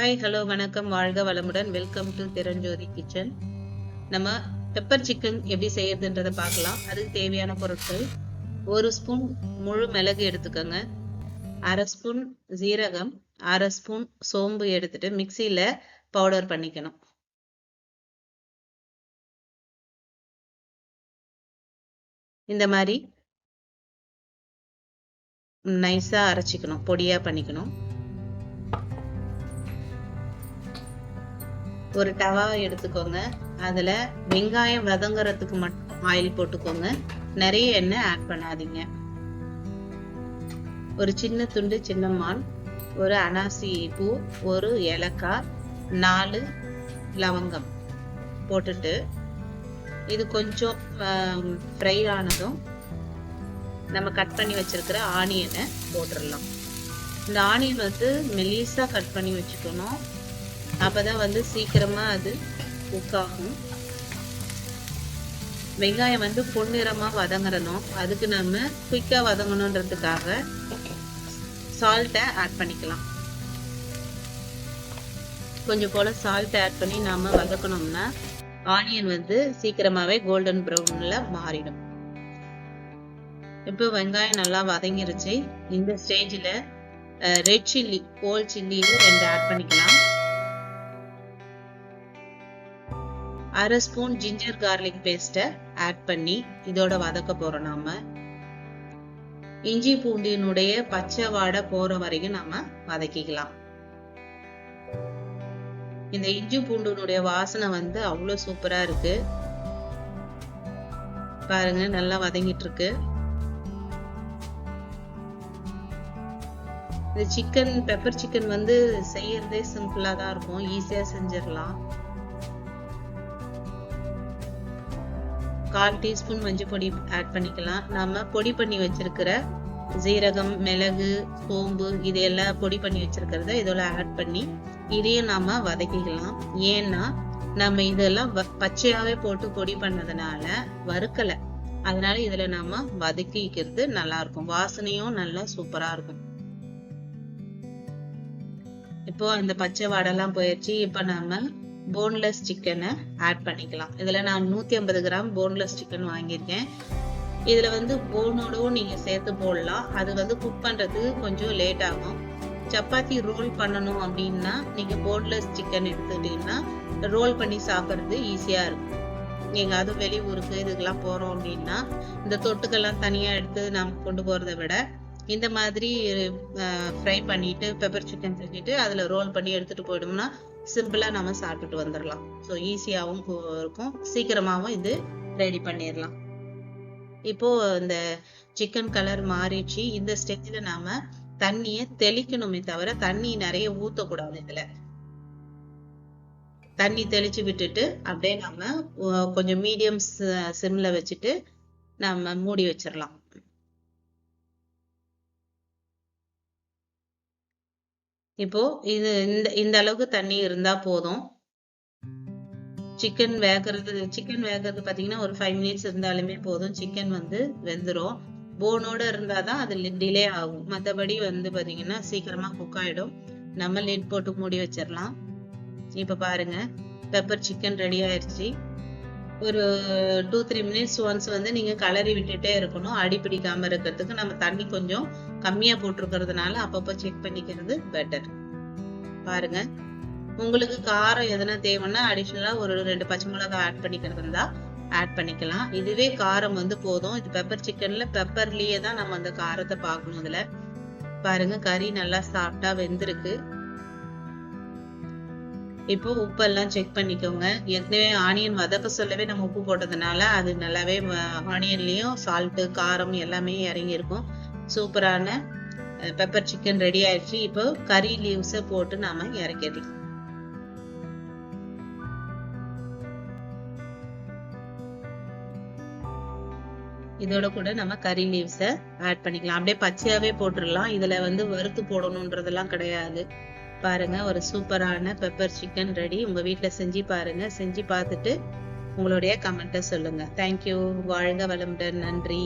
Hi hello வணக்கம், வாழ்க வளமுடன். Welcome to Thiranjothi kitchen. நம்ம பெப்பர் சிக்கன் எப்படி செய்யறதுன்றதை பார்க்கலாம். அதுக்கு தேவையான பொருட்கள்: 1 ஸ்பூன் முழு மிளகு எடுத்துக்கோங்க, 1/2 ஸ்பூன் ஜீரகம், 1/2 ஸ்பூன் சோம்பு எடுத்துட்டு மிக்சியில பவுடர் பண்ணிக்கணும். இந்த மாதிரி நைஸா அரைச்சிக்கணும், பொடியா பண்ணிக்கணும். ஒரு தவா எடுத்துக்கோங்க, அதுல வெங்காயம் வதங்குறதுக்கு மட்டும் ஆயில் போட்டுக்கோங்க. நிறைய எண்ணெய் ஆட் பண்ணாதீங்க. ஒரு சின்ன துண்டு சின்னமான், ஒரு அனாசி பூ, ஒரு ஏலக்காய், 4 லவங்கம் போட்டுட்டு இது கொஞ்சம் ஃப்ரை ஆனதும் நம்ம கட் பண்ணி வச்சிருக்கிற ஆனியனை போட்டுடலாம். இந்த ஆனியன் மெலிசா கட் பண்ணி வச்சுக்கணும், அப்பதான் சீக்கிரமா அது குக் ஆகும். வெங்காயம் பொன்னிறமா வதங்கணும். அதுக்கு நம்ம குயிக்கா வதங்கணுன்றதுக்காக சால்ட்டை ஆட் பண்ணிக்கலாம். கொஞ்சம் போல சால்ட் ஆட் பண்ணி நாம வதக்கணும்னா ஆனியன் சீக்கிரமாவே கோல்டன் ப்ரௌன்ல மாறிடும். இப்போ வெங்காயம் நல்லா வதங்கிருச்சு. இந்த ஸ்டேஜ்ல red chilli, whole chilli 2 add பண்ணிக்கலாம். 1/2 ஸ்பூன் ஜிஞ்சர் கார்லிக் பேஸ்ட்டை ஆட் பண்ணி இதோட வதக்க போறோம். நாம இஞ்சி பூண்டினுடைய பச்சை வாடை போற வரைக்கும் நாம வதக்கிக்கலாம். இந்த இஞ்சி பூண்டினுடைய வாசனை அவ்வளவு சூப்பரா இருக்கு. பாருங்க, நல்லா வதங்கிட்டு இருக்கு. இந்த சிக்கன், பெப்பர் சிக்கன் செய்யறதே சிம்பிளா தான் இருக்கும், ஈஸியா செஞ்சிடலாம். 1/4 டீஸ்பூன் மஞ்சள் பொடி ஆட் பண்ணிக்கலாம். நாம பொடி பண்ணி வச்சிருக்கிற ஜீரகம், மிளகு, சோம்பு இதெல்லாம் பொடி பண்ணி வச்சிருக்கிறத இதோட ஆட் பண்ணி இதையும் நாம வதக்கிக்கலாம். ஏன்னா நம்ம இதெல்லாம் பச்சையாவே போட்டு பொடி பண்ணதுனால வறுக்கல, அதனால இதுல நாம வதக்கிக்கிறது நல்லா இருக்கும், வாசனையும் நல்லா சூப்பரா இருக்கும். இப்போ அந்த பச்சை வாடெல்லாம் போயிடுச்சு. இப்ப நாம போன்லெஸ் சிக்கனை ஆட் பண்ணிக்கலாம். இதுல நான் 150 கிராம் போன்லெஸ் சிக்கன் வாங்கியிருக்கேன். இதுல போனோடவும் நீங்க சேர்த்து போடலாம். அது குக் பண்றதுக்கு கொஞ்சம் லேட் ஆகும். சப்பாத்தி ரோல் பண்ணணும் அப்படின்னா நீங்க போன்லெஸ் சிக்கன் எடுத்துட்டீங்கன்னா ரோல் பண்ணி சாப்பிடுறது ஈஸியா இருக்கும். நீங்க அதுவும் வெளியூருக்கு இதுக்கெல்லாம் போறோம் அப்படின்னா இந்த தொட்டுக்கெல்லாம் தனியா எடுத்து நாம கொண்டு போறதை விட இந்த மாதிரி ஃப்ரை பண்ணிட்டு பெப்பர் சிக்கன் செஞ்சுட்டு அதுல ரோல் பண்ணி எடுத்துட்டு போயிட்டோம்னா சிம்பிளா நம்ம சாப்பிட்டுட்டு வந்துடலாம். ஸோ ஈஸியாகவும் இருக்கும், சீக்கிரமாவும் இது ரெடி பண்ணிடலாம். இப்போ இந்த சிக்கன் கலர் மாறிடுச்சு. இந்த ஸ்டேஜ்ல நாம தண்ணியை தெளிக்கணுமே தவிர தண்ணி நிறைய ஊத்தக்கூடாது. இதுல தண்ணி தெளிச்சு விட்டுட்டு அப்படியே நம்ம கொஞ்சம் மீடியம் சிம்ல வச்சுட்டு நம்ம மூடி வச்சிடலாம். இப்போ இது இந்த அளவுக்கு தண்ணி இருந்தா போதும். சிக்கன் வேகிறது பாத்தீங்கன்னா ஒரு 5 மினிட்ஸ் இருந்தாலுமே போதும். சிக்கன் வெந்துரும். போனோட இருந்தாதான் அது டிலே ஆகும், மற்றபடி பாத்தீங்கன்னா சீக்கிரமா குக் ஆயிடும். நம்ம லிட் போட்டு மூடி வச்சிடலாம். இப்ப பாருங்க, பெப்பர் சிக்கன் ரெடி ஆயிடுச்சு. ஒரு 2-3 மினிட்ஸ் ஒன்ஸ் நீங்க கலரி விட்டுட்டே இருக்கணும், அடி பிடிக்காம இருக்கிறதுக்கு. நம்ம தண்ணி கொஞ்சம் கம்மியா போட்டிருக்கிறதுனால அப்பப்போ செக் பண்ணிக்கிறது பெட்டர். பாருங்க, உங்களுக்கு காரம் எதனா தேவைன்னா அடிஷனலா ஒரு 2 பச்சை மிளகாய் ஆட் பண்ணிக்கிறது இருந்தா ஆட் பண்ணிக்கலாம். இதுவே காரம் போதும். இது பெப்பர் சிக்கன்ல பெப்பர்லயே தான் நம்ம அந்த காரத்தை பார்க்கணும். இதுல பாருங்க, கறி நல்லா சாஃப்டா வெந்திருக்கு. இப்போ உப்பெல்லாம் செக் பண்ணிக்கோங்க. ஏற்கனவே ஆனியன் வதக்க சொல்லவே நம்ம உப்பு போட்டதுனால அது நல்லாவே ஆனியன்லயும் சால்ட்டு, காரம் எல்லாமே இறங்கி இருக்கும். சூப்பரான பெப்பர் சிக்கன் ரெடி ஆயிடுச்சு. இப்போ கறி லீவ்ஸை போட்டு நாம இறக்கிடலாம். இதோட கூட நம்ம கறி லீவ்ஸை ஆட் பண்ணிக்கலாம். அப்படியே பச்சையாவே போட்டுடலாம். இதுல வறுத்து போடணும்ன்றதெல்லாம் கிடையாது. பாருங்க, ஒரு சூப்பரான பெப்பர் சிக்கன் ரெடி. உங்க வீட்டுல செஞ்சு பாருங்க. செஞ்சு பார்த்துட்டு உங்களுடைய கமெண்ட்டை சொல்லுங்க. தேங்க்யூ. வாழ்க வளமுடன். நன்றி.